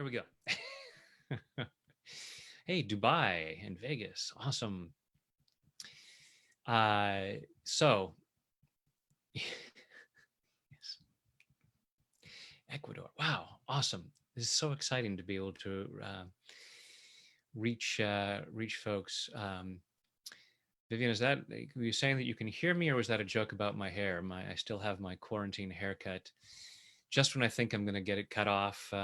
Here we go. Hey, Dubai and Vegas. Awesome. So, yes, Ecuador. Wow, awesome. This is so exciting to be able to reach folks. Vivian, is that were you saying that you can hear me, or was that a joke about my hair? I still have my quarantine haircut. Just when I think I'm going to get it cut off,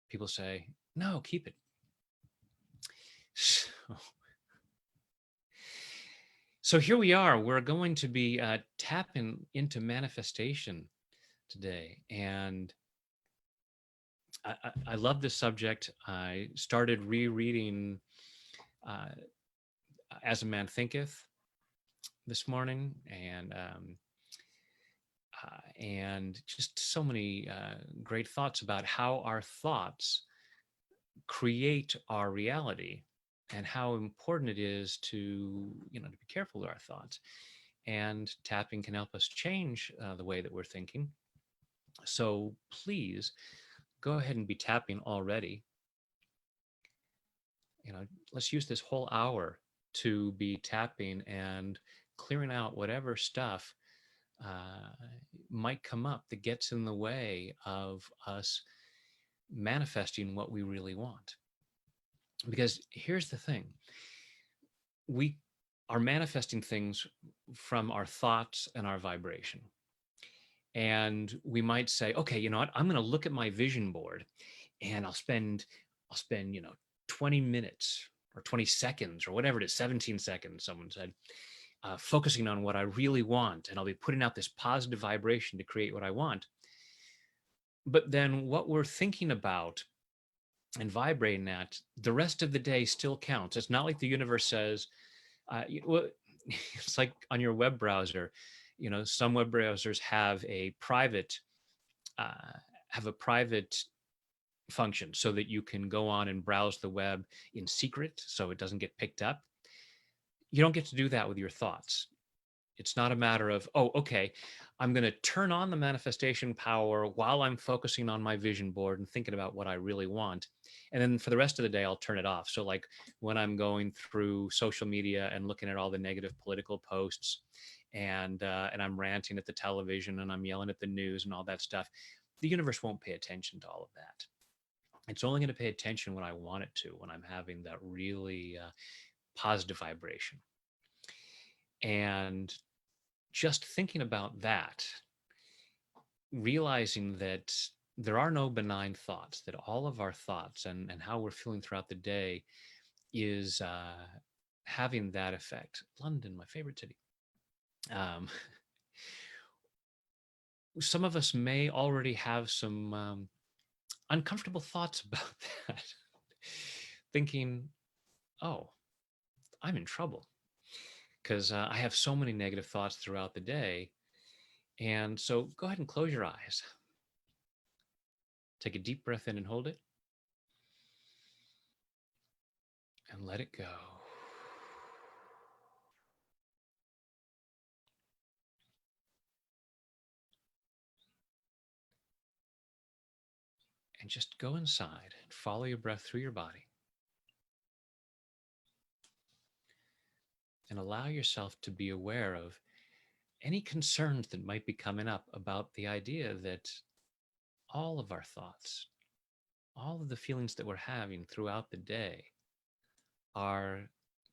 people say, "No, keep it." So, so here we are. We're going to be tapping into manifestation today, and I love this subject. I started rereading uh, "As a Man Thinketh" this morning, and just so many great thoughts about how our thoughts create our reality, and how important it is to to be careful with our thoughts. And tapping can help us change the way that we're thinking. So please go ahead and be tapping already. Let's use this whole hour to be tapping and clearing out whatever stuff uh, might come up that gets in the way of us manifesting what we really want. Because here's the thing, we are manifesting things from our thoughts and our vibration. And we might say, okay, you know what, I'm going to look at my vision board, and I'll spend 20 minutes or 20 seconds or whatever it is, 17 seconds, someone said, focusing on what I really want. And I'll be putting out this positive vibration to create what I want. But then what we're thinking about and vibrating at the rest of the day still counts. It's not like the universe says, well, it's like on your web browser. Some web browsers have a private uh, function so that you can go on and browse the web in secret so it doesn't get picked up. You don't get to do that with your thoughts. It's not a matter of, oh, okay, I'm going to turn on the manifestation power while I'm focusing on my vision board and thinking about what I really want. And then for the rest of the day, I'll turn it off. So, like when I'm going through social media and looking at all the negative political posts, and I'm ranting at the television and I'm yelling at the news and all that stuff, the universe won't pay attention to all of that. It's only going to pay attention when I want it to, when I'm having that really positive vibration. And just thinking about that, realizing that there are no benign thoughts, that all of our thoughts and how we're feeling throughout the day is having that effect. London, my favorite city. Um, some of us may already have some uncomfortable thoughts about that, thinking, oh, I'm in trouble because I have so many negative thoughts throughout the day. And so go ahead and close your eyes. Take a deep breath in and hold it, and let it go. And just go inside and follow your breath through your body. And allow yourself to be aware of any concerns that might be coming up about the idea that all of our thoughts, all of the feelings that we're having throughout the day are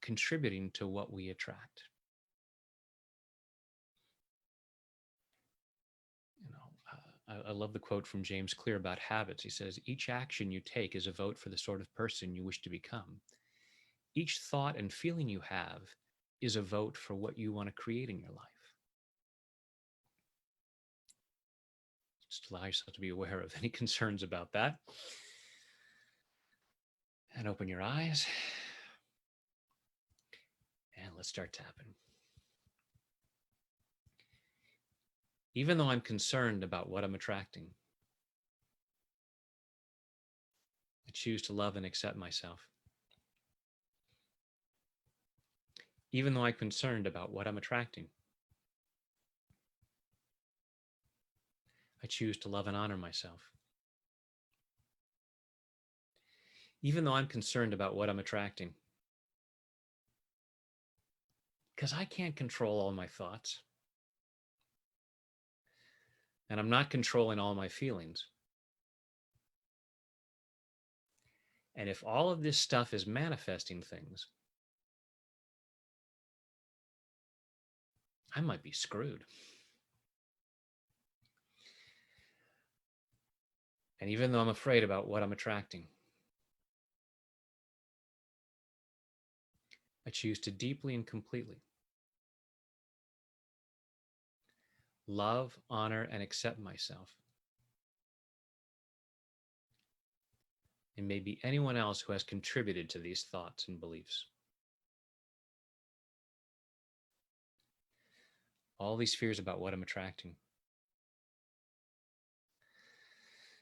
contributing to what we attract. I love the quote from James Clear about habits. He says, each action you take is a vote for the sort of person you wish to become. Each thought and feeling you have is a vote for what you want to create in your life. Just allow yourself to be aware of any concerns about that. And open your eyes. And let's start tapping. Even though I'm concerned about what I'm attracting, I choose to love and accept myself. Even though I'm concerned about what I'm attracting, I choose to love and honor myself. even though I'm concerned about what I'm attracting. Because I can't control all my thoughts. And I'm not controlling all my feelings. And if all of this stuff is manifesting things, I might be screwed. And even though I'm afraid about what I'm attracting, I choose to deeply and completely love, honor, and accept myself, and maybe anyone else who has contributed to these thoughts and beliefs. All these fears about what I'm attracting.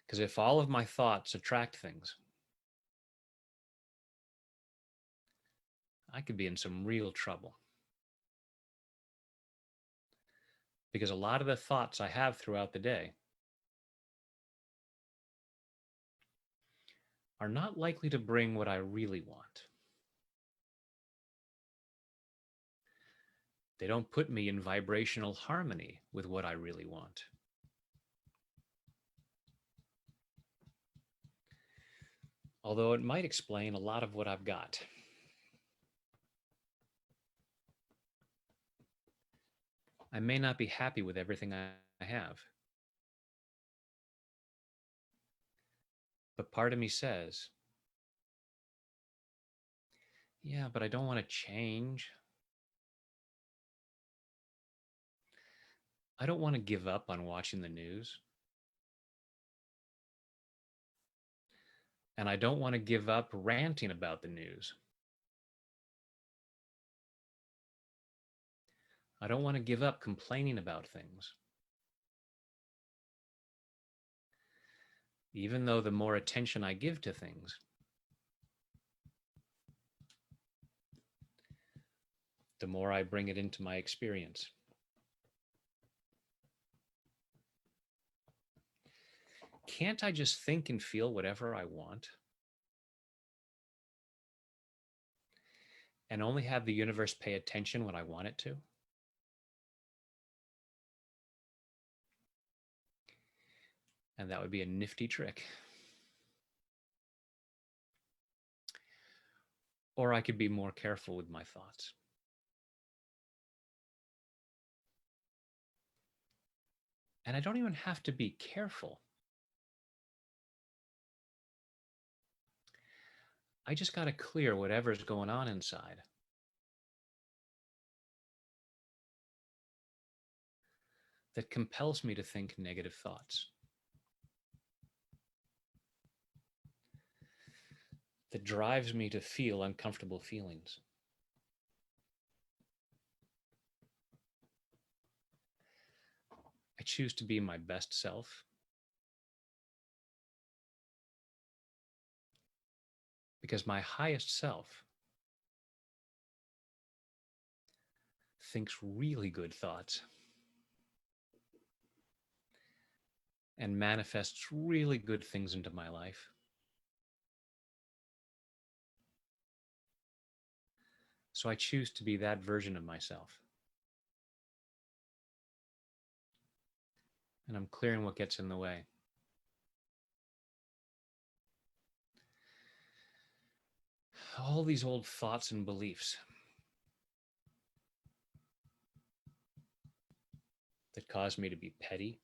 Because if all of my thoughts attract things, I could be in some real trouble. Because a lot of the thoughts I have throughout the day are not likely to bring what I really want. They don't put me in vibrational harmony with what I really want. Although it might explain a lot of what I've got. I may not be happy with everything I have. But part of me says, yeah, but I don't want to change. I don't want to give up on watching the news. And I don't want to give up ranting about the news. I don't want to give up complaining about things. Even though the more attention I give to things, the more I bring it into my experience. Can't I just think and feel whatever I want? And only have the universe pay attention when I want it to? And that would be a nifty trick. Or I could be more careful with my thoughts. And I don't even have to be careful. I just got to clear whatever's going on inside. That compels me to think negative thoughts. That drives me to feel uncomfortable feelings. I choose to be my best self. Because my highest self thinks really good thoughts and manifests really good things into my life. So I choose to be that version of myself. And I'm clearing what gets in the way. All these old thoughts and beliefs that cause me to be petty,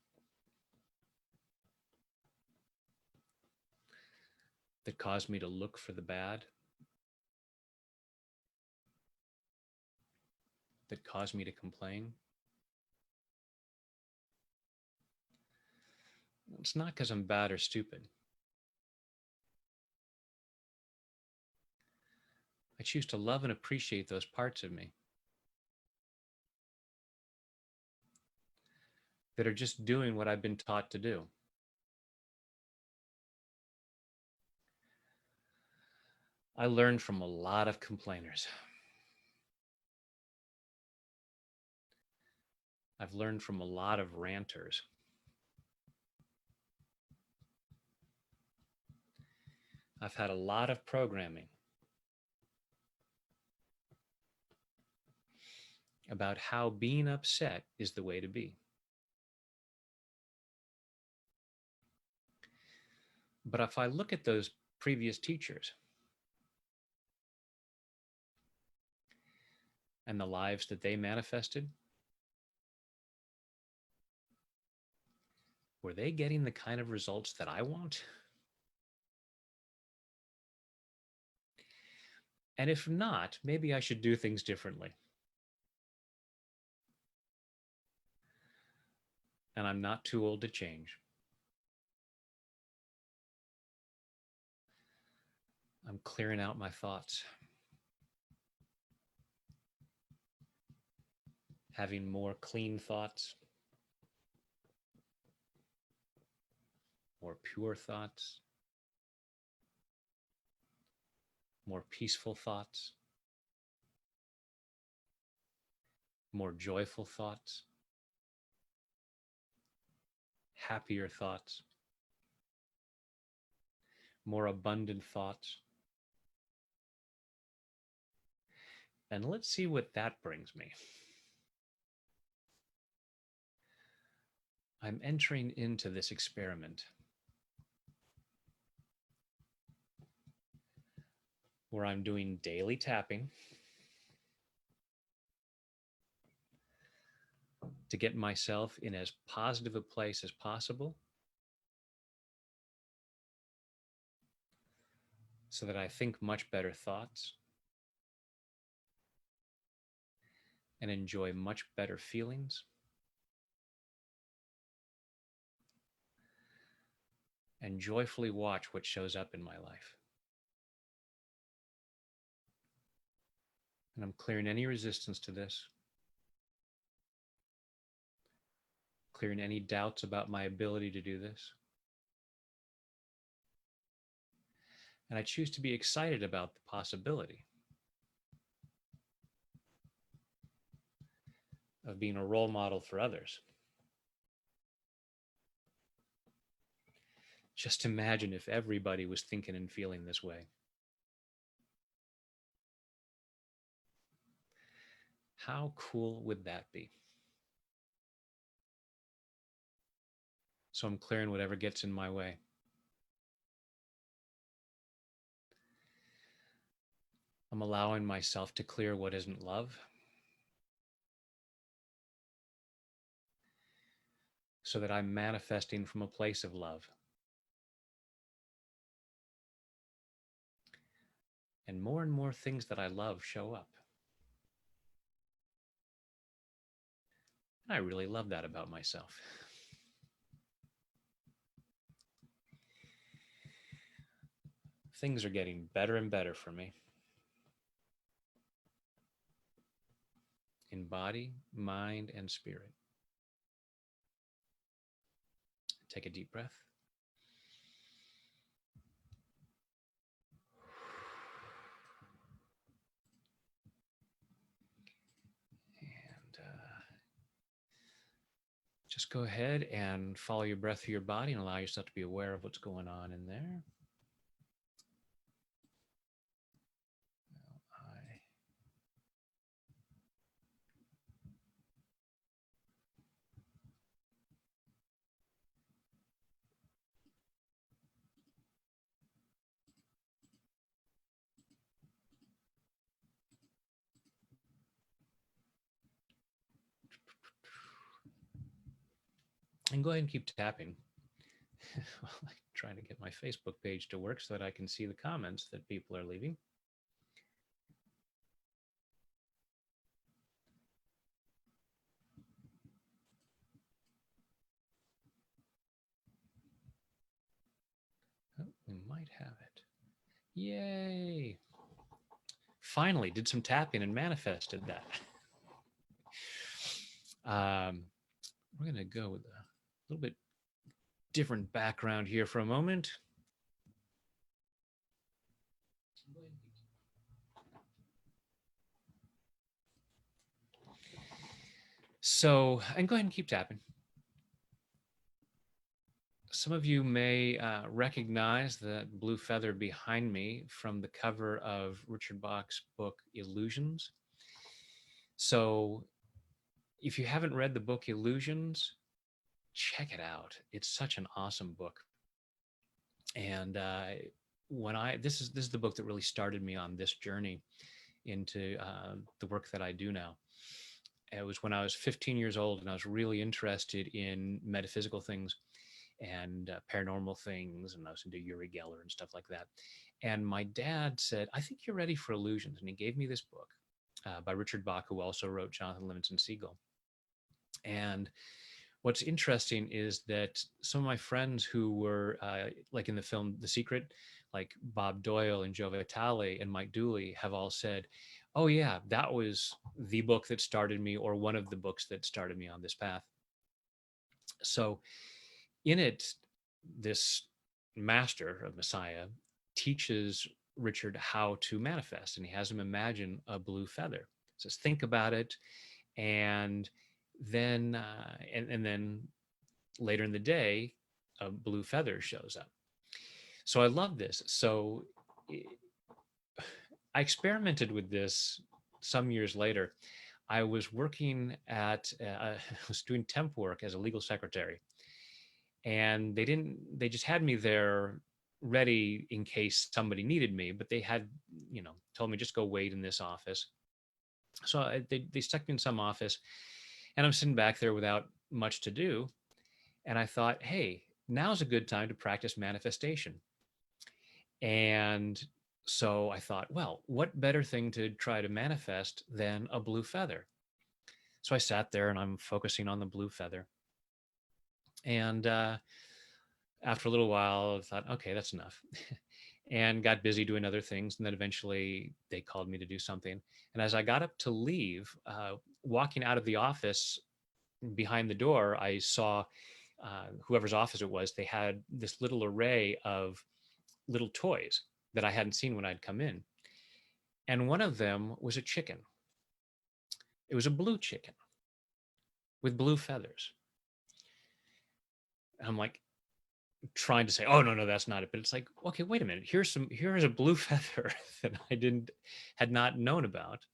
that cause me to look for the bad, that cause me to complain. It's not because I'm bad or stupid. I choose to love and appreciate those parts of me that are just doing what I've been taught to do. I learned from a lot of complainers. I've learned from a lot of ranters. I've had a lot of programming about how being upset is the way to be. But if I look at those previous teachers and the lives that they manifested, were they getting the kind of results that I want? And if not, maybe I should do things differently. And I'm not too old to change. I'm clearing out my thoughts, having more clean thoughts, more pure thoughts, more peaceful thoughts, more joyful thoughts, happier thoughts, more abundant thoughts. And let's see what that brings me. I'm entering into this experiment where I'm doing daily tapping to get myself in as positive a place as possible so that I think much better thoughts and enjoy much better feelings and joyfully watch what shows up in my life. And I'm clearing any resistance to this, clearing any doubts about my ability to do this. And I choose to be excited about the possibility of being a role model for others. Just imagine if everybody was thinking and feeling this way. How cool would that be? So I'm clearing whatever gets in my way. I'm allowing myself to clear what isn't love so that I'm manifesting from a place of love. And more things that I love show up. And I really love that about myself. Things are getting better and better for me. In body, mind, and spirit. Take a deep breath. And just go ahead and follow your breath through your body and allow yourself to be aware of what's going on in there. And go ahead and keep tapping while I'm trying to get my Facebook page to work so that I can see the comments that people are leaving. Oh, we might have it. Yay! Finally, did some tapping and manifested that. We're going to go with a little bit different background here for a moment. So, and go ahead and keep tapping. Some of you may recognize the blue feather behind me from the cover of Richard Bach's book, Illusions. So if you haven't read the book Illusions, check it out. It's such an awesome book. And when this is the book that really started me on this journey into the work that I do now. It was when I was 15 years old and I was really interested in metaphysical things and paranormal things, and I was into Uri Geller and stuff like that. And my dad said, "I think you're ready for illusions," and he gave me this book by Richard Bach, who also wrote Jonathan Livingston Seagull. And what's interesting is that some of my friends who were like in the film The Secret, like Bob Doyle and Joe Vitale and Mike Dooley, have all said, "Oh yeah, that was the book that started me, or one of the books that started me on this path." So in it, this master of Messiah teaches Richard how to manifest, and he has him imagine a blue feather. Says, think about it, and then and then later in the day, a blue feather shows up. So I love this. So I experimented with this some years later. I was working at, I was doing temp work as a legal secretary, and they just had me there ready in case somebody needed me, but they had, told me just go wait in this office. So they stuck me in some office, and I'm sitting back there without much to do. And I thought, hey, now's a good time to practice manifestation. And so I thought, well, what better thing to try to manifest than a blue feather? So I sat there and I'm focusing on the blue feather. And after a little while, I thought, okay, that's enough. And got busy doing other things. And then eventually they called me to do something. And as I got up to leave, walking out of the office behind the door, I saw whoever's office it was, they had this little array of little toys that I hadn't seen when I'd come in. And one of them was a chicken. It was a blue chicken with blue feathers. And I'm like, trying to say, oh no, that's not it. But it's like, okay, wait a minute. Here's a blue feather that I had not known about.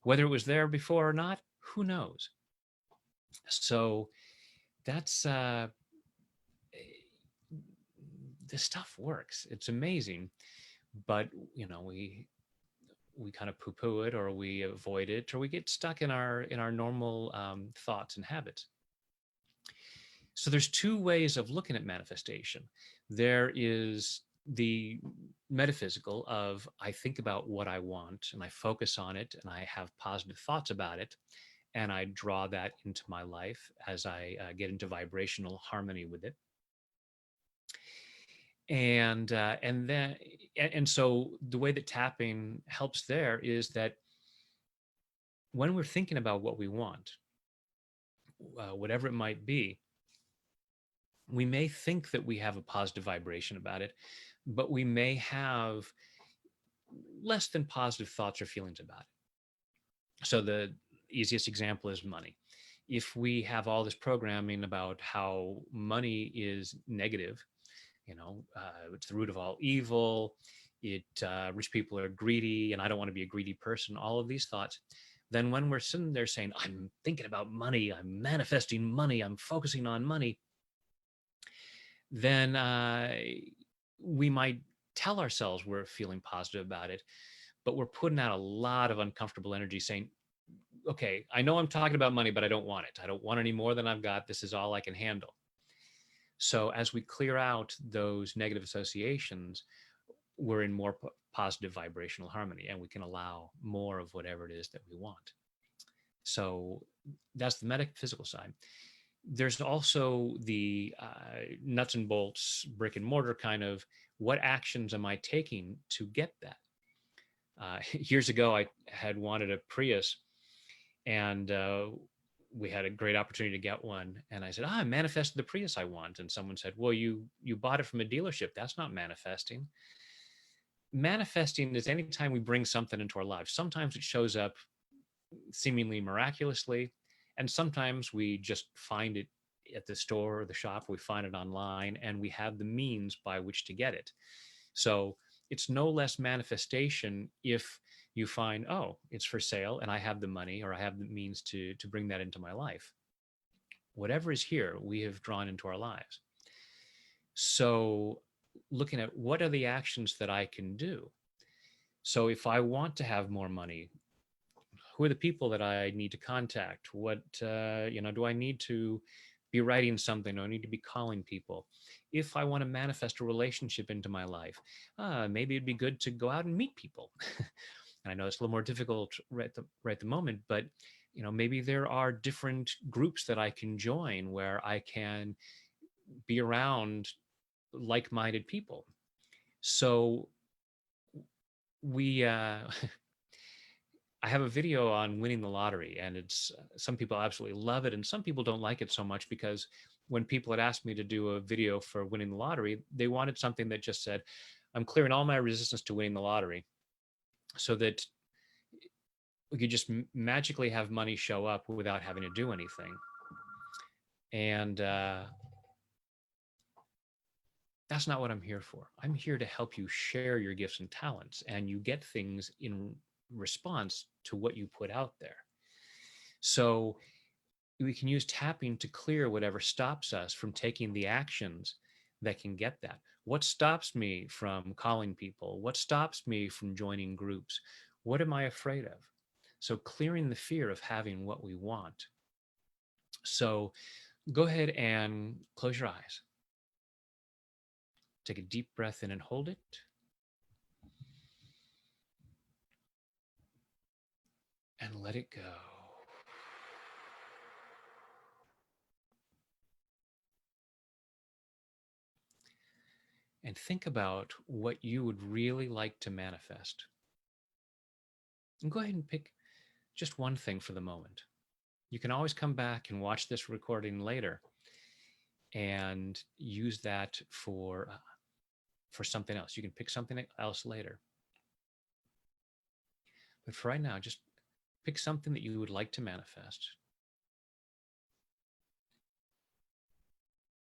Whether it was there before or not, who knows? So that's this stuff works. It's amazing. But we kind of poo-poo it, or we avoid it, or we get stuck in our normal thoughts and habits. So there's two ways of looking at manifestation. There is the metaphysical of I think about what I want and I focus on it and I have positive thoughts about it and I draw that into my life as I get into vibrational harmony with it. And so the way that tapping helps there is that when we're thinking about what we want, whatever it might be, we may think that we have a positive vibration about it, but we may have less than positive thoughts or feelings about it. So the easiest example is money. If we have all this programming about how money is negative, it's the root of all evil, rich people are greedy, and I don't want to be a greedy person, all of these thoughts, then when we're sitting there saying, I'm thinking about money, I'm manifesting money, I'm focusing on money, then we might tell ourselves we're feeling positive about it, but we're putting out a lot of uncomfortable energy saying, okay, I know I'm talking about money, but I don't want it. I don't want any more than I've got. This is all I can handle. So as we clear out those negative associations, we're in more positive vibrational harmony, and we can allow more of whatever it is that we want. So that's the metaphysical side. There's also the nuts and bolts, brick and mortar kind of, what actions am I taking to get that? Years ago, I had wanted a Prius, and we had a great opportunity to get one. And I said, I manifested the Prius I want. And someone said, well, you bought it from a dealership. That's not manifesting. Manifesting is anytime we bring something into our lives. Sometimes it shows up seemingly miraculously, and sometimes we just find it at the store or the shop, we find it online, and we have the means by which to get it. So it's no less manifestation if you find, oh, it's for sale and I have the money or I have the means to bring that into my life. Whatever is here, we have drawn into our lives. So looking at what are the actions that I can do. So if I want to have more money, who are the people that I need to contact? What, do I need to be writing something? Do I need to be calling people? If I want to manifest a relationship into my life, maybe it'd be good to go out and meet people. And I know it's a little more difficult right at the moment, but maybe there are different groups that I can join where I can be around like-minded people. So we I have a video on winning the lottery, and it's some people absolutely love it, and some people don't like it so much because when people had asked me to do a video for winning the lottery, they wanted something that just said, "I'm clearing all my resistance to winning the lottery," so that we could just magically have money show up without having to do anything. And that's not what I'm here for. I'm here to help you share your gifts and talents, and you get things in response to what you put out there. So we can use tapping to clear whatever stops us from taking the actions that can get that. What stops me from calling people? What stops me from joining groups? What am I afraid of? So clearing the fear of having what we want. So go ahead and close your eyes. Take a deep breath in and hold it. And let it go. And think about what you would really like to manifest. And go ahead and pick just one thing for the moment. You can always come back and watch this recording later and use that for something else. You can pick something else later. But for right now, just pick something that you would like to manifest.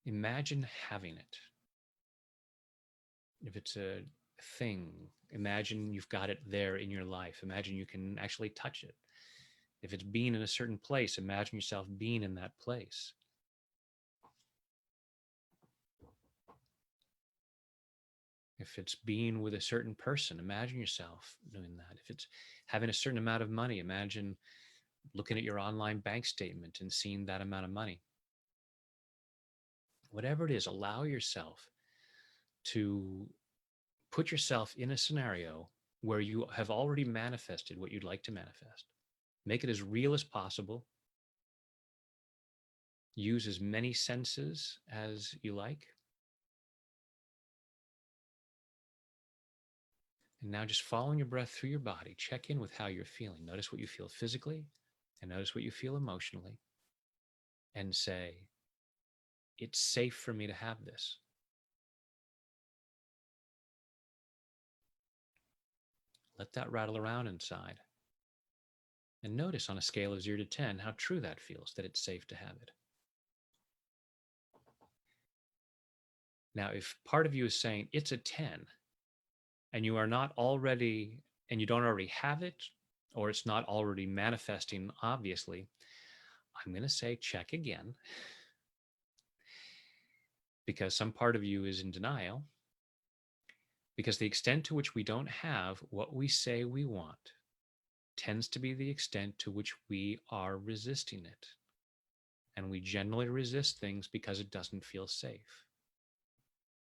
Imagine having it. If it's a thing, imagine you've got it there in your life. Imagine you can actually touch it. If it's being in a certain place, imagine yourself being in that place. If it's being with a certain person, imagine yourself doing that. If it's having a certain amount of money, imagine looking at your online bank statement and seeing that amount of money. Whatever it is, allow yourself to put yourself in a scenario where you have already manifested what you'd like to manifest. Make it as real as possible. Use as many senses as you like. And now just following your breath through your body, check in with how you're feeling. Notice what you feel physically and notice what you feel emotionally. And say, it's safe for me to have this. Let that rattle around inside. And notice on a scale of 0 to 10 how true that feels, that it's safe to have it. Now, if part of you is saying it's a 10 and you are not already, and you don't already have it, or it's not already manifesting, obviously, I'm going to say check again, because some part of you is in denial, because the extent to which we don't have what we say we want tends to be the extent to which we are resisting it. And we generally resist things because it doesn't feel safe.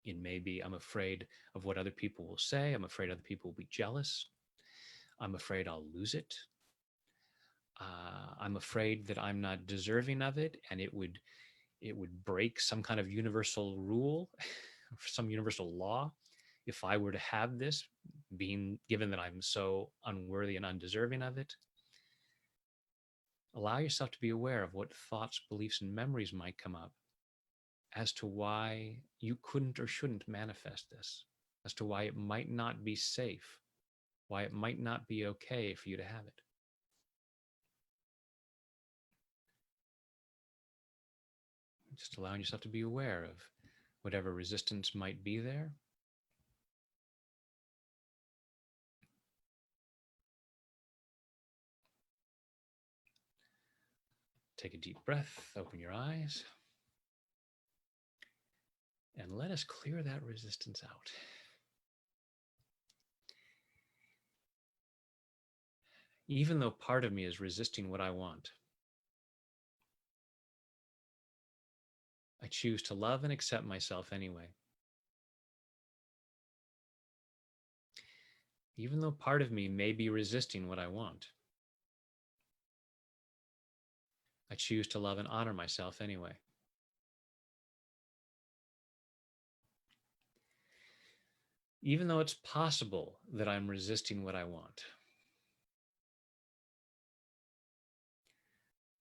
It may be, I'm afraid of what other people will say. I'm afraid other people will be jealous. I'm afraid I'll lose it. I'm afraid that I'm not deserving of it, and it would break some kind of universal rule, some universal law, if I were to have this, being given that I'm so unworthy and undeserving of it. Allow yourself to be aware of what thoughts, beliefs, and memories might come up as to why you couldn't or shouldn't manifest this, as to why it might not be safe, why it might not be okay for you to have it. Just allowing yourself to be aware of whatever resistance might be there. Take a deep breath, open your eyes, and let us clear that resistance out. Even though part of me is resisting what I want, I choose to love and accept myself anyway. Even though part of me may be resisting what I want, I choose to love and honor myself anyway. Even though it's possible that I'm resisting what I want,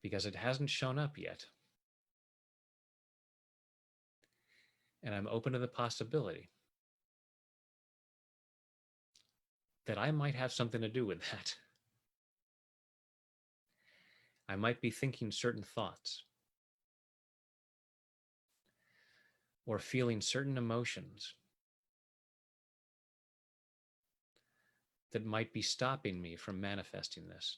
because it hasn't shown up yet, and I'm open to the possibility that I might have something to do with that. I might be thinking certain thoughts or feeling certain emotions that might be stopping me from manifesting this.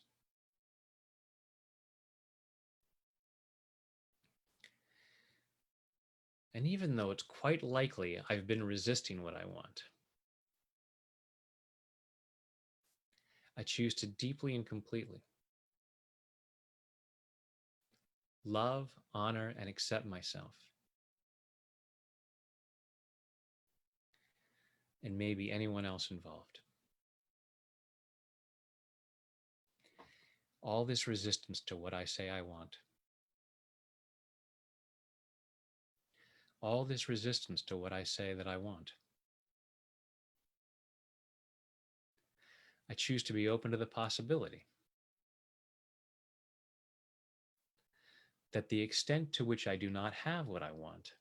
And even though it's quite likely I've been resisting what I want, I choose to deeply and completely love, honor, and accept myself. And maybe anyone else involved. All this resistance to what I say I want. All this resistance to what I say that I want. I choose to be open to the possibility that the extent to which I do not have what I want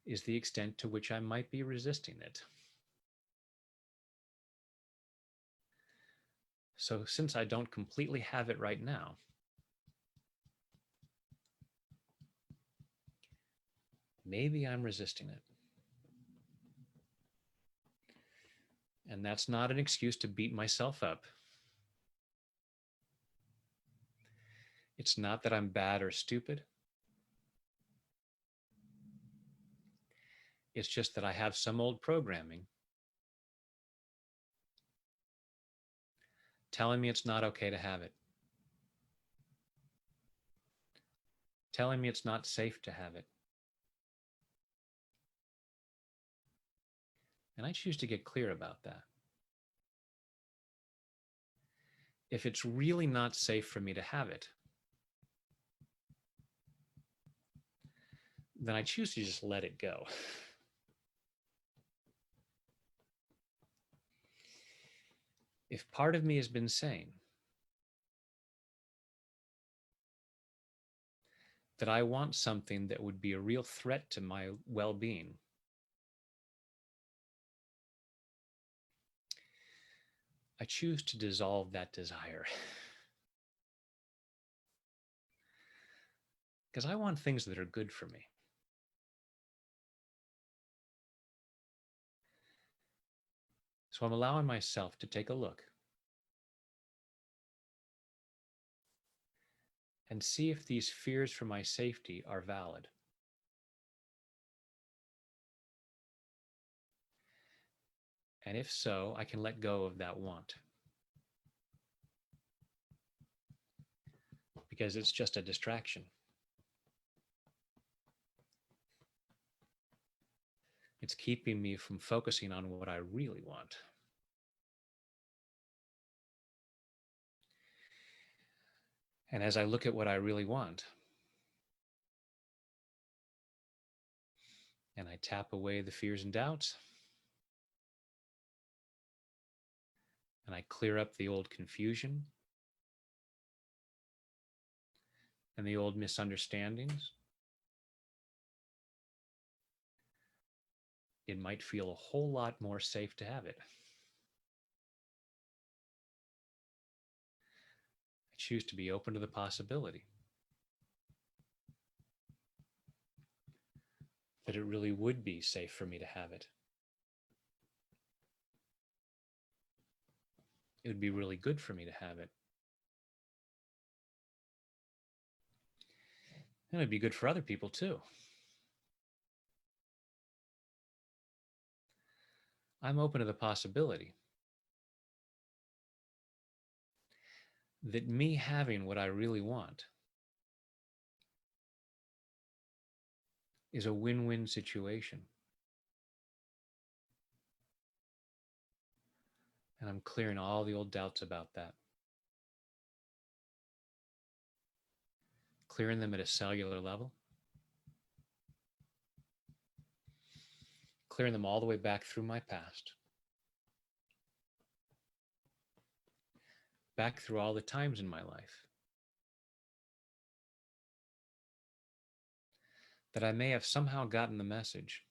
is the extent to which I might be resisting it. So since I don't completely have it right now, maybe I'm resisting it. And that's not an excuse to beat myself up. It's not that I'm bad or stupid. It's just that I have some old programming telling me it's not okay to have it. Telling me it's not safe to have it. And I choose to get clear about that. If it's really not safe for me to have it, then I choose to just let it go. If part of me has been saying that I want something that would be a real threat to my well-being, I choose to dissolve that desire. Because I want things that are good for me. So I'm allowing myself to take a look and see if these fears for my safety are valid. And if so, I can let go of that want. Because it's just a distraction. It's keeping me from focusing on what I really want. And as I look at what I really want, and I tap away the fears and doubts, and I clear up the old confusion and the old misunderstandings, it might feel a whole lot more safe to have it. I choose to be open to the possibility that it really would be safe for me to have it. It would be really good for me to have it. And it'd be good for other people too. I'm open to the possibility that me having what I really want is a win-win situation. And I'm clearing all the old doubts about that. Clearing them at a cellular level. Clearing them all the way back through my past. Back through all the times in my life that I may have somehow gotten the message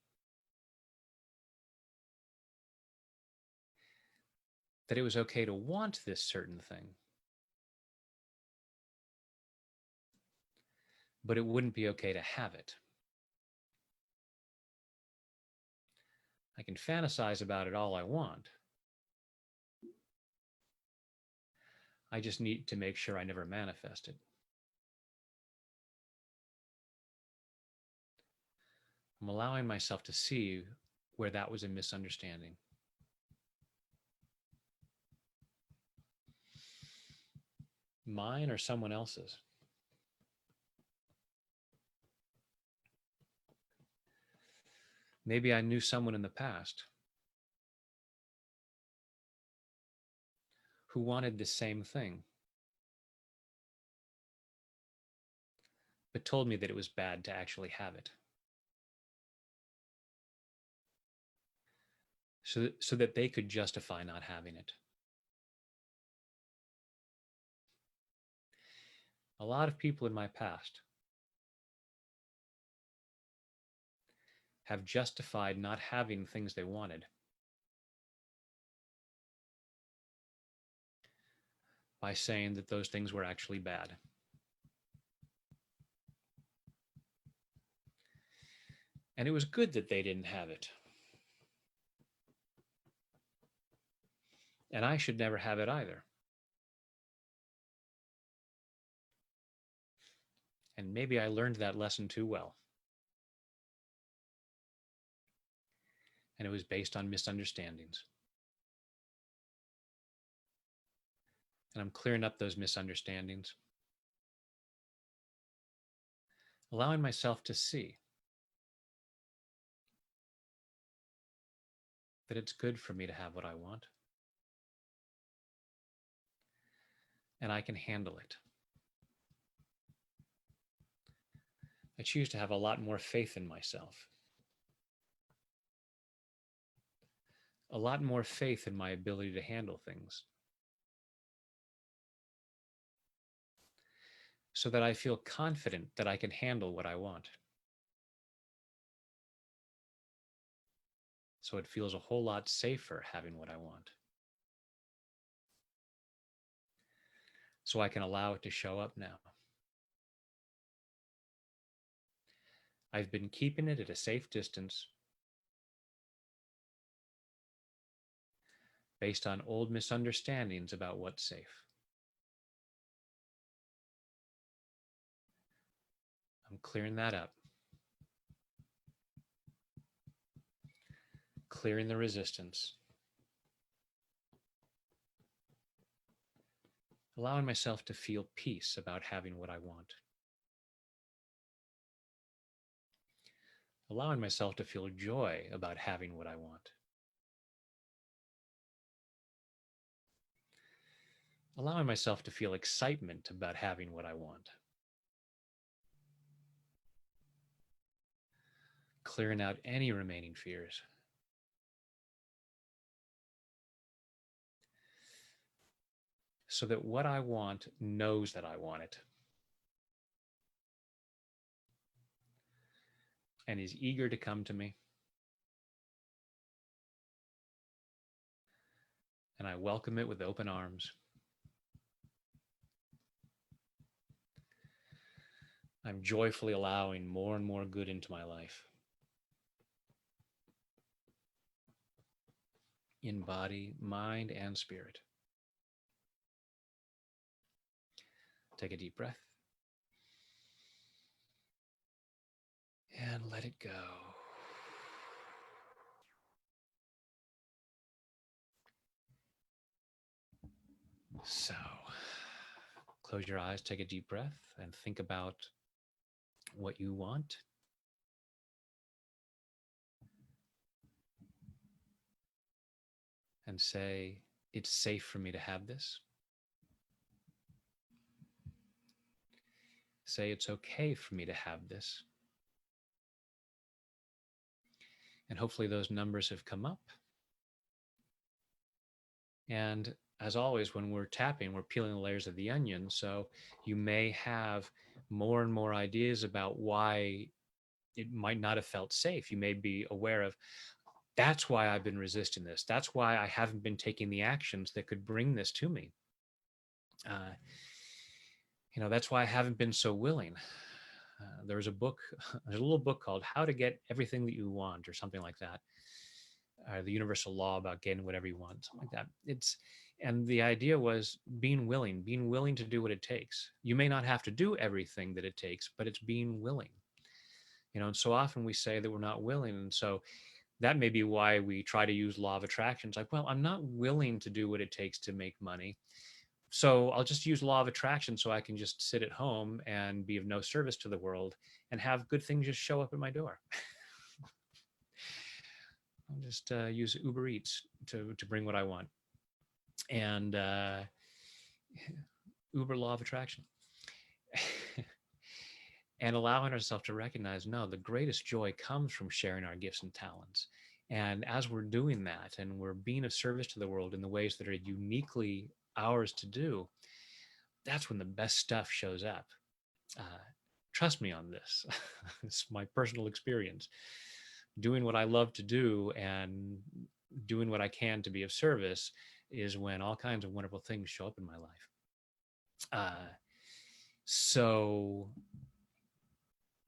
that it was okay to want this certain thing, but it wouldn't be okay to have it. I can fantasize about it all I want. I just need to make sure I never manifest it. I'm allowing myself to see where that was a misunderstanding. Mine or someone else's. Maybe I knew someone in the past who wanted the same thing, but told me that it was bad to actually have it. So that they could justify not having it. A lot of people in my past have justified not having things they wanted by saying that those things were actually bad. And it was good that they didn't have it. And I should never have it either. And maybe I learned that lesson too well. And it was based on misunderstandings. And I'm clearing up those misunderstandings, allowing myself to see that it's good for me to have what I want. And I can handle it. I choose to have a lot more faith in myself. A lot more faith in my ability to handle things. So that I feel confident that I can handle what I want. So it feels a whole lot safer having what I want. So I can allow it to show up now. I've been keeping it at a safe distance based on old misunderstandings about what's safe. I'm clearing that up. Clearing the resistance. Allowing myself to feel peace about having what I want. Allowing myself to feel joy about having what I want. Allowing myself to feel excitement about having what I want. Clearing out any remaining fears. So that what I want knows that I want it. And is eager to come to me. And I welcome it with open arms. I'm joyfully allowing more and more good into my life. in body, mind, and spirit. Take a deep breath and let it go. So, close your eyes, take a deep breath, and think about what you want. And say, it's safe for me to have this. Say, it's okay for me to have this. And hopefully those numbers have come up. And as always, when we're tapping, we're peeling the layers of the onion. So you may have more and more ideas about why it might not have felt safe. You may be aware of, that's why I've been resisting this. That's why I haven't been taking the actions that could bring this to me. That's why I haven't been so willing. There's a little book called How to Get Everything That You Want, or something like that. The universal law about getting whatever you want, something like that. And the idea was being willing to do what it takes. You may not have to do everything that it takes, but it's being willing. And so often we say that we're not willing. And so that may be why we try to use law of attraction. It's like, well, I'm not willing to do what it takes to make money. So I'll just use law of attraction so I can just sit at home and be of no service to the world and have good things just show up at my door. I'll just use Uber Eats to bring what I want. And Uber law of attraction. And allowing ourselves to recognize, no, the greatest joy comes from sharing our gifts and talents. And as we're doing that and we're being of service to the world in the ways that are uniquely ours to do, that's when the best stuff shows up. Trust me on this. It's my personal experience. Doing what I love to do and doing what I can to be of service is when all kinds of wonderful things show up in my life. So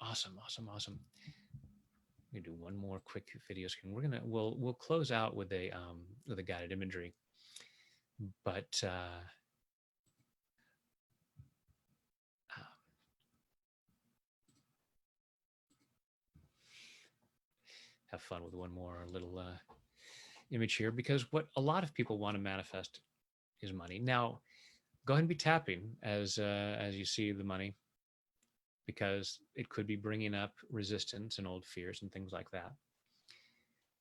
awesome. I'm gonna do one more quick video screen. We'll close out with a guided imagery, but have fun with one more little image here, because what a lot of people want to manifest is money. Now, go ahead and be tapping as you see the money, because it could be bringing up resistance and old fears and things like that.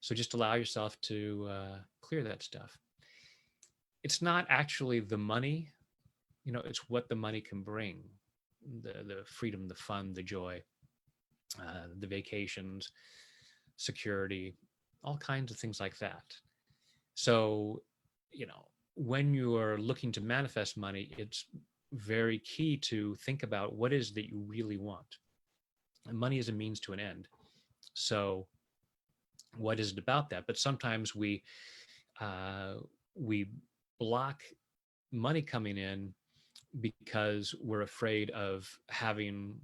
So just allow yourself to clear that stuff. It's not actually the money, it's what the money can bring. The freedom, the fun, the joy, the vacations, security, all kinds of things like that. So, when you are looking to manifest money, it's very key to think about what is that you really want. And money is a means to an end. So what is it about that? But sometimes we block money coming in because we're afraid of having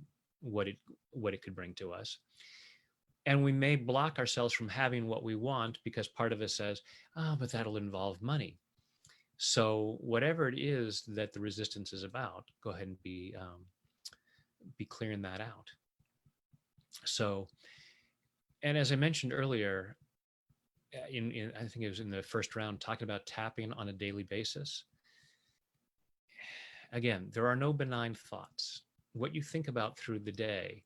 what it could bring to us. And we may block ourselves from having what we want because part of us says, oh, but that'll involve money. So whatever it is that the resistance is about, go ahead and be clearing that out. So, and as I mentioned earlier, in I think it was in the first round, talking about tapping on a daily basis. Again, there are no benign thoughts. What you think about through the day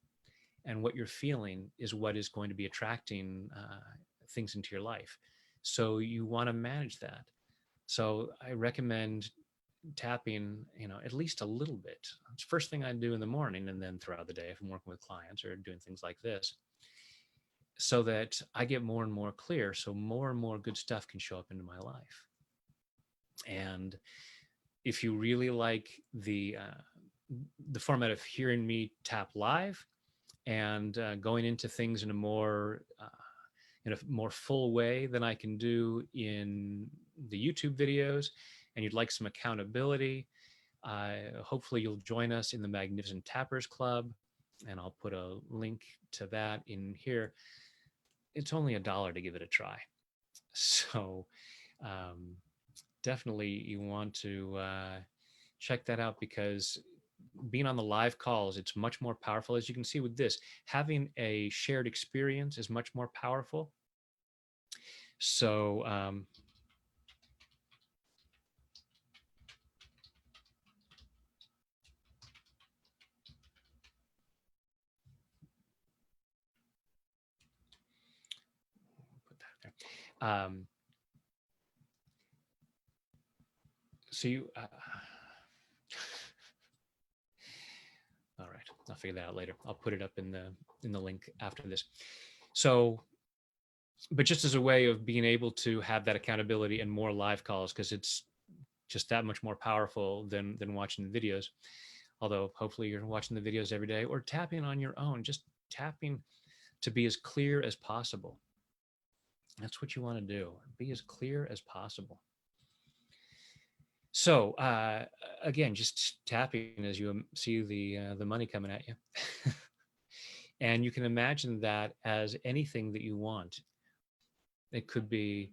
and what you're feeling is what is going to be attracting things into your life. So you want to manage that. So I recommend tapping, at least a little bit. It's the first thing I do in the morning, and then throughout the day if I'm working with clients or doing things like this, so that I get more and more clear, so more and more good stuff can show up into my life. And if you really like the format of hearing me tap live and going into things in a more full way than I can do in the YouTube videos, and you'd like some accountability, hopefully you'll join us in the Magnificent Tappers Club, and I'll put a link to that in here. It's only $1 to give it a try. So Um, Definitely, you want to check that out, because being on the live calls, it's much more powerful. As you can see with this, having a shared experience is much more powerful. So, put that there. So you, all right, I'll figure that out later. I'll put it up in the link after this. So, but just as a way of being able to have that accountability and more live calls, because it's just that much more powerful than watching the videos. Although hopefully you're watching the videos every day or tapping on your own, just tapping to be as clear as possible. That's what you want to do. Be as clear as possible. So again, just tapping as you see the money coming at you, and you can imagine that as anything that you want. It could be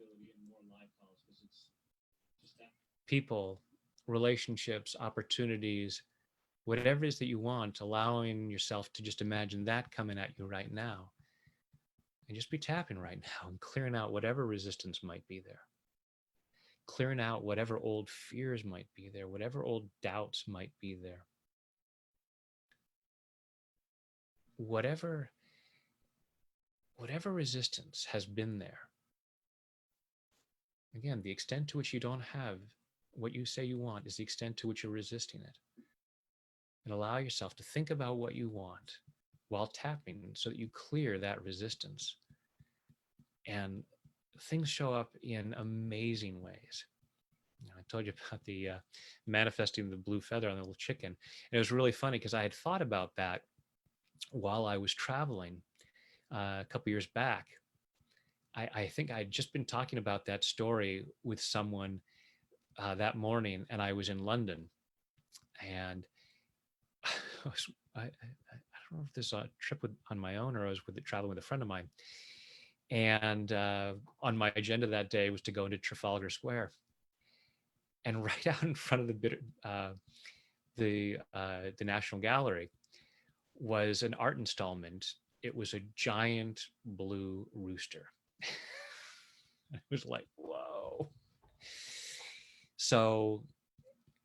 people, relationships, opportunities, whatever it is that you want, allowing yourself to just imagine that coming at you right now, and just be tapping right now and clearing out whatever resistance might be there, clearing out whatever old fears might be there, whatever old doubts might be there, whatever whatever resistance has been there. Again, the extent to which you don't have what you say you want is the extent to which you're resisting it. And allow yourself to think about what you want while tapping so that you clear that resistance. And things show up in amazing ways. I told you about the manifesting the blue feather on the little chicken. And it was really funny because I had thought about that while I was traveling a couple years back. I think I'd just been talking about that story with someone that morning, and I was in London, and I don't know if this is a trip on my own or I was traveling with a friend of mine. And on my agenda that day was to go into Trafalgar Square, and right out in front of the National Gallery was an art installment. It was a giant blue rooster. It was like, whoa. So,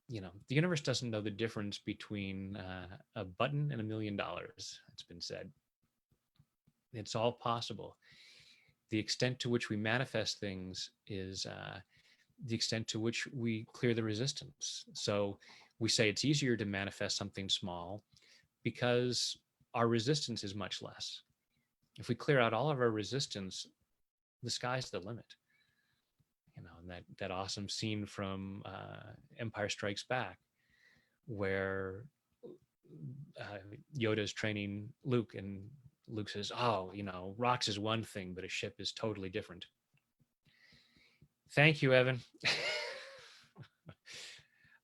the universe doesn't know the difference between a button and $1,000,000. It's been said. It's all possible. The extent to which we manifest things is the extent to which we clear the resistance. So we say it's easier to manifest something small because our resistance is much less. If we clear out all of our resistance, the sky's the limit. And that awesome scene from Empire Strikes Back, where Yoda's training Luke, and Luke says, "Oh, rocks is one thing, but a ship is totally different." Thank you, Evan.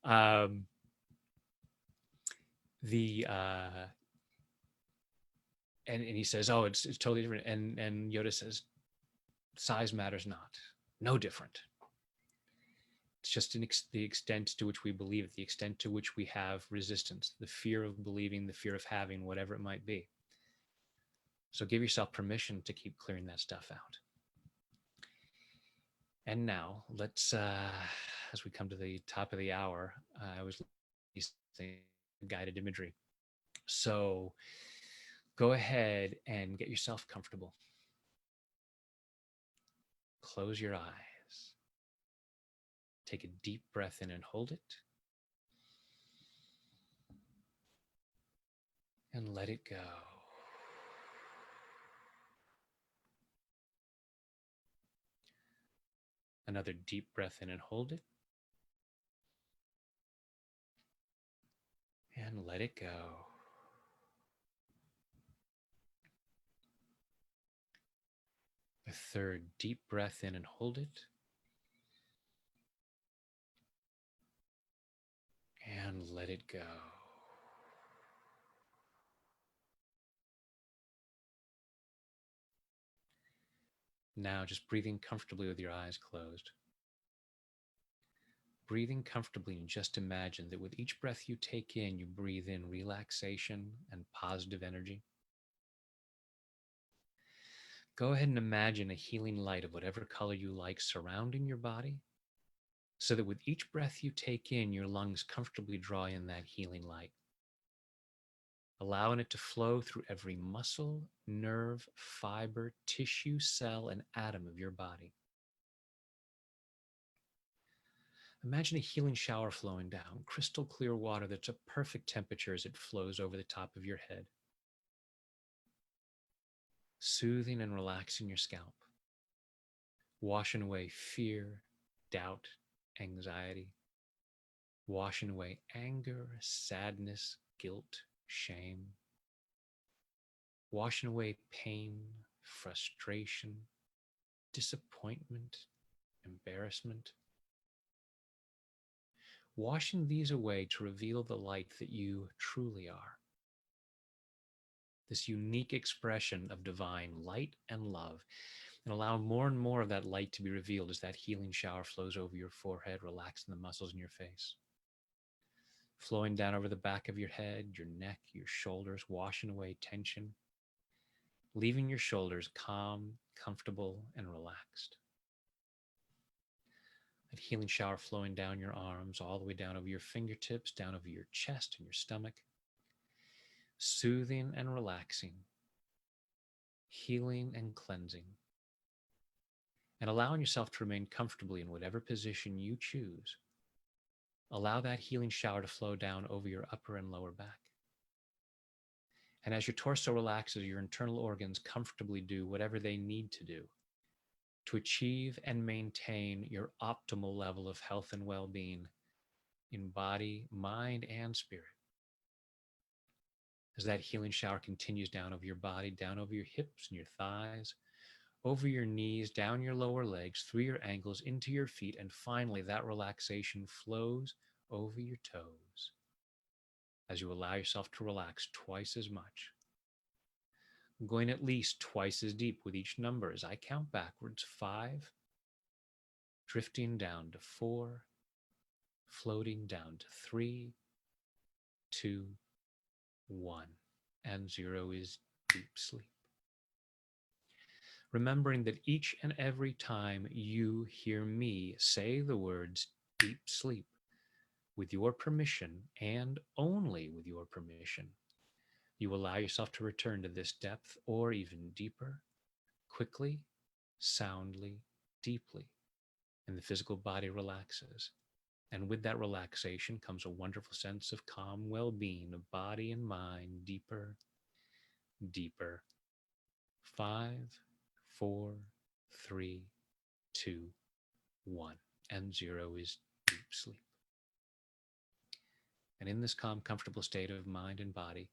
um, the and he says, "Oh, it's totally different," and Yoda says, "Size matters not. No different. It's just the extent to which we believe it, the extent to which we have resistance, the fear of believing, the fear of having, whatever it might be." So give yourself permission to keep clearing that stuff out. And now let's, as we come to the top of the hour, I was using guided imagery. So go ahead and get yourself comfortable. Close your eyes. Take a deep breath in and hold it. And let it go. Another deep breath in and hold it. And let it go. A third deep breath in and hold it. And let it go. Now just breathing comfortably with your eyes closed. Breathing comfortably, and just imagine that with each breath you take in, you breathe in relaxation and positive energy. Go ahead and imagine a healing light of whatever color you like surrounding your body, so that with each breath you take in, your lungs comfortably draw in that healing light, allowing it to flow through every muscle, nerve, fiber, tissue, cell, and atom of your body. Imagine a healing shower flowing down, crystal clear water that's a perfect temperature as it flows over the top of your head, soothing and relaxing your scalp, washing away fear, doubt, anxiety, washing away anger, sadness, guilt, shame, washing away pain, frustration, disappointment, embarrassment, washing these away to reveal the light that you truly are. This unique expression of divine light and love, and allow more and more of that light to be revealed as that healing shower flows over your forehead, relaxing the muscles in your face, flowing down over the back of your head, your neck, your shoulders, washing away tension, leaving your shoulders calm, comfortable, and relaxed. That healing shower flowing down your arms, all the way down over your fingertips, down over your chest and your stomach, soothing and relaxing, healing and cleansing, and allowing yourself to remain comfortably in whatever position you choose. Allow that healing shower to flow down over your upper and lower back. And as your torso relaxes, your internal organs comfortably do whatever they need to do to achieve and maintain your optimal level of health and well-being in body, mind, and spirit. As that healing shower continues down over your body, down over your hips and your thighs, over your knees, down your lower legs, through your ankles, into your feet, and finally that relaxation flows over your toes as you allow yourself to relax twice as much, going at least twice as deep with each number as I count backwards. 5, drifting down to 4, floating down to 3, 2, 1, and 0 is deep sleep. Remembering that each and every time you hear me say the words deep sleep, with your permission and only with your permission, you allow yourself to return to this depth or even deeper, quickly, soundly, deeply, and the physical body relaxes. And with that relaxation comes a wonderful sense of calm well-being of body and mind, deeper, deeper. 5, 4, 3, 2, 1, and 0 is deep sleep. And in this calm, comfortable state of mind and body,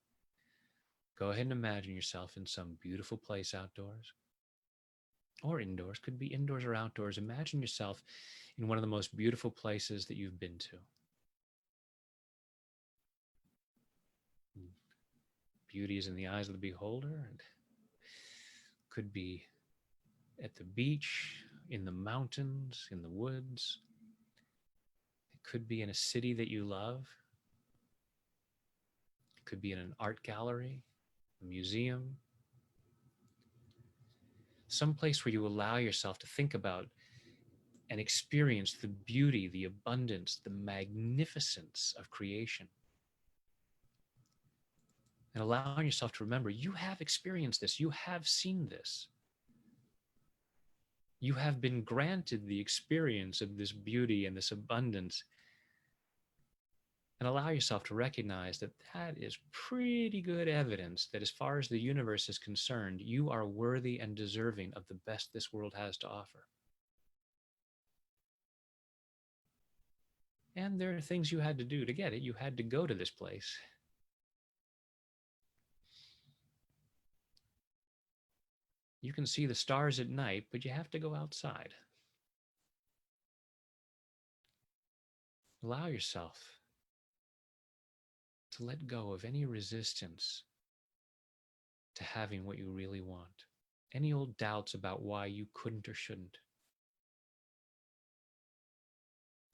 go ahead and imagine yourself in some beautiful place outdoors or indoors. Could be indoors or outdoors. Imagine yourself in one of the most beautiful places that you've been to. Beauty is in the eyes of the beholder, and could be at the beach, in the mountains, in the woods. It could be in a city that you love. It could be in an art gallery, a museum, some place where you allow yourself to think about and experience the beauty, the abundance, the magnificence of creation. And allowing yourself to remember, you have experienced this, you have seen this. You have been granted the experience of this beauty and this abundance. And allow yourself to recognize that that is pretty good evidence that as far as the universe is concerned, you are worthy and deserving of the best this world has to offer. And there are things you had to do to get it. You had to go to this place. You can see the stars at night, but you have to go outside. Allow yourself to let go of any resistance to having what you really want, any old doubts about why you couldn't or shouldn't.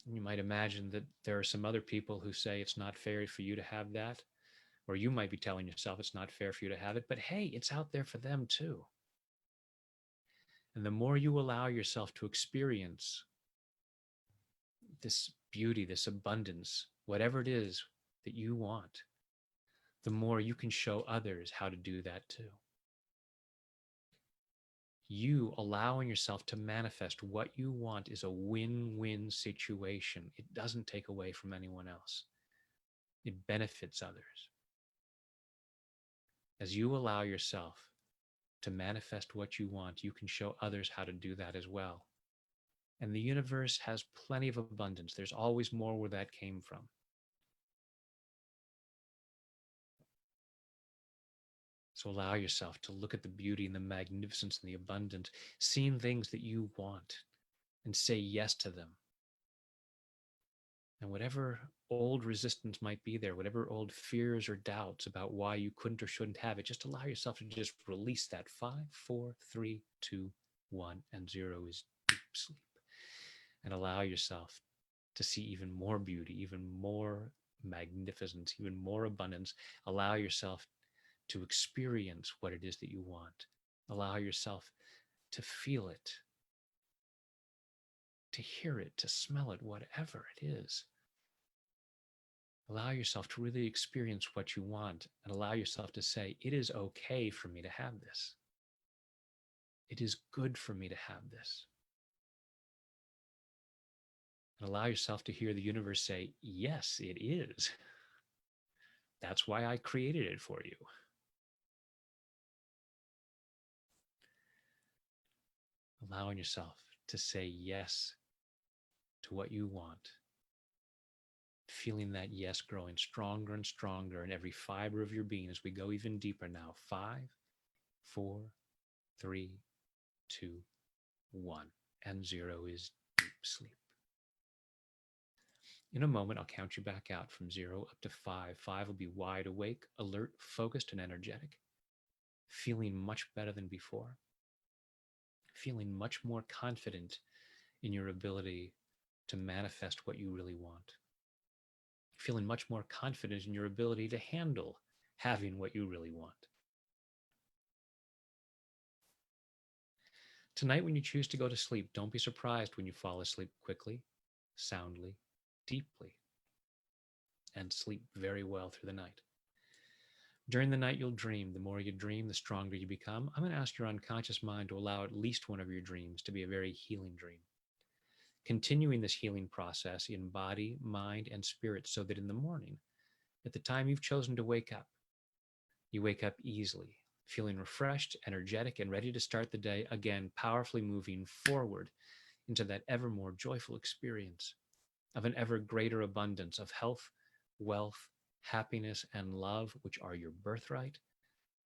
You might imagine that there are some other people who say it's not fair for you to have that, or you might be telling yourself it's not fair for you to have it, but hey, it's out there for them too. And the more you allow yourself to experience this beauty, this abundance, whatever it is that you want, the more you can show others how to do that too. You allowing yourself to manifest what you want is a win-win situation. It doesn't take away from anyone else. It benefits others. As you allow yourself to manifest what you want, you can show others how to do that as well. And the universe has plenty of abundance. There's always more where that came from. So allow yourself to look at the beauty and the magnificence and the abundance, seeing things that you want, and say yes to them. And whatever old resistance might be there, whatever old fears or doubts about why you couldn't or shouldn't have it, just allow yourself to just release that. 5, 4, 3, 2, 1, and 0 is deep sleep. And allow yourself to see even more beauty, even more magnificence, even more abundance. Allow yourself to experience what it is that you want. Allow yourself to feel it, to hear it, to smell it, whatever it is. Allow yourself to really experience what you want and allow yourself to say, it is okay for me to have this. It is good for me to have this. And allow yourself to hear the universe say, yes, it is. That's why I created it for you. Allowing yourself to say yes to what you want. Feeling that yes growing stronger and stronger in every fiber of your being as we go even deeper now. 5, 4, 3, 2, 1. And 0 is deep sleep. In a moment, I'll count you back out from 0 up to 5. 5 will be wide awake, alert, focused, and energetic. Feeling much better than before. Feeling much more confident in your ability to manifest what you really want. Feeling much more confident in your ability to handle having what you really want. Tonight, when you choose to go to sleep, don't be surprised when you fall asleep quickly, soundly, deeply, and sleep very well through the night. During the night, you'll dream. The more you dream, the stronger you become. I'm going to ask your unconscious mind to allow at least one of your dreams to be a very healing dream. Continuing this healing process in body, mind, and spirit so that in the morning, at the time you've chosen to wake up, you wake up easily, feeling refreshed, energetic, and ready to start the day again, powerfully moving forward into that ever more joyful experience of an ever greater abundance of health, wealth, happiness, and love, which are your birthright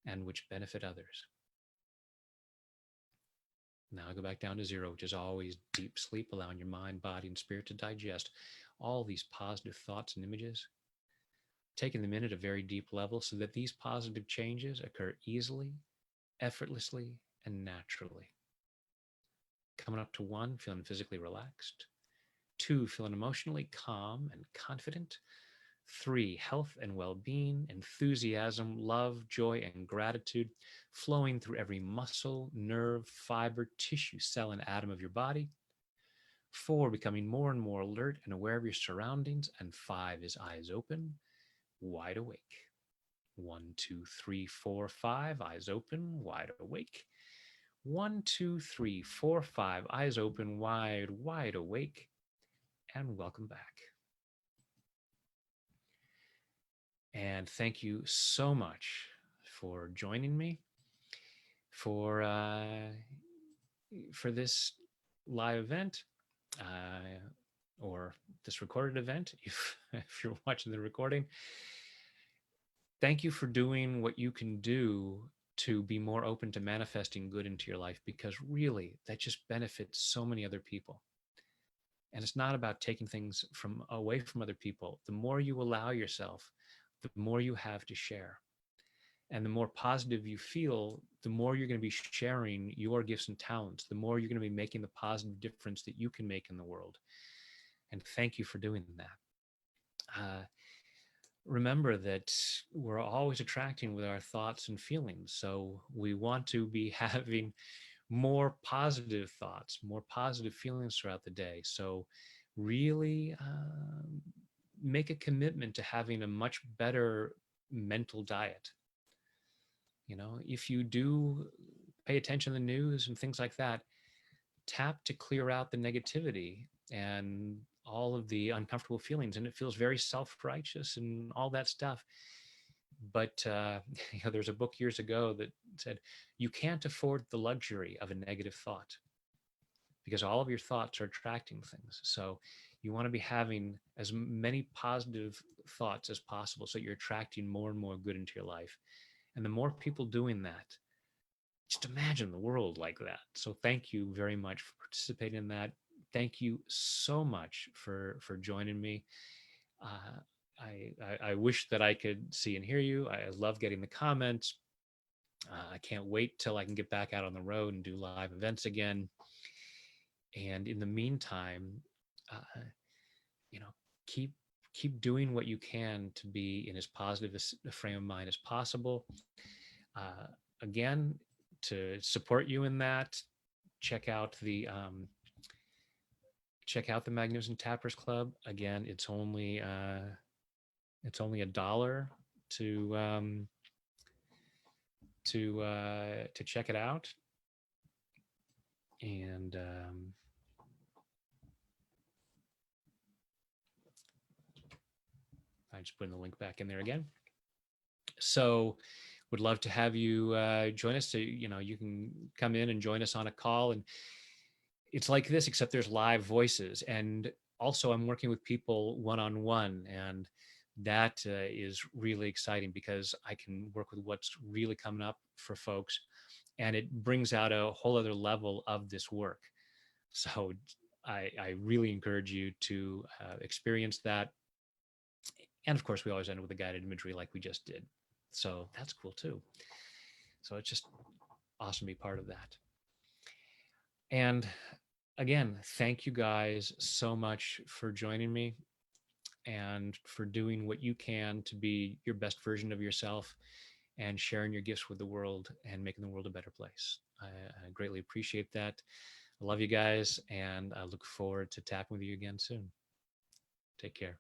and which benefit others. Now I go back down to 0, which is always deep sleep, allowing your mind, body, and spirit to digest all these positive thoughts and images, taking them in at a very deep level so that these positive changes occur easily, effortlessly, and naturally. Coming up to 1, feeling physically relaxed. 2, feeling emotionally calm and confident. 3, health and well-being, enthusiasm, love, joy, and gratitude flowing through every muscle, nerve, fiber, tissue, cell, and atom of your body. 4, becoming more and more alert and aware of your surroundings. And 5 is eyes open, wide awake. 1, 2, 3, 4, 5, eyes open, wide awake. 1, 2, 3, 4, 5, eyes open, wide awake. And welcome back. And thank you so much for joining me for this live event or this recorded event, if you're watching the recording. Thank you for doing what you can do to be more open to manifesting good into your life, because really that just benefits so many other people. And it's not about taking things away from other people. The more you allow yourself, the more you have to share. And the more positive you feel, the more you're going to be sharing your gifts and talents, the more you're going to be making the positive difference that you can make in the world. And thank you for doing that. Remember that we're always attracting with our thoughts and feelings. So we want to be having more positive thoughts, more positive feelings throughout the day. So really make a commitment to having a much better mental diet. You know, if you do pay attention to the news and things like that, tap to clear out the negativity and all of the uncomfortable feelings. And it feels very self-righteous and all that stuff. But there's a book years ago that said you can't afford the luxury of a negative thought because all of your thoughts are attracting things. So you want to be having as many positive thoughts as possible so you're attracting more and more good into your life. And the more people doing that, just imagine the world like that. So thank you very much for participating in that. Thank you so much for joining me. Uh, I wish that I could see and hear you. I love getting the comments. I can't wait till I can get back out on the road and do live events again. And in the meantime, uh, you know, keep doing what you can to be in as positive a frame of mind as possible. Uh, Again, to support you in that, check out the Magnificent Tappers Club. Again, it's only $1 to check it out, and I just put the link back in there again. So would love to have you join us. So you can come in and join us on a call, and it's like this except there's live voices. And also I'm working with people one-on-one, and that is really exciting because I can work with what's really coming up for folks, and it brings out a whole other level of this work. So I really encourage you to experience that. And of course, we always end with a guided imagery like we just did. So that's cool too. So it's just awesome to be part of that. And again, thank you guys so much for joining me and for doing what you can to be your best version of yourself and sharing your gifts with the world and making the world a better place. I greatly appreciate that. I love you guys, and I look forward to tapping with you again soon. Take care.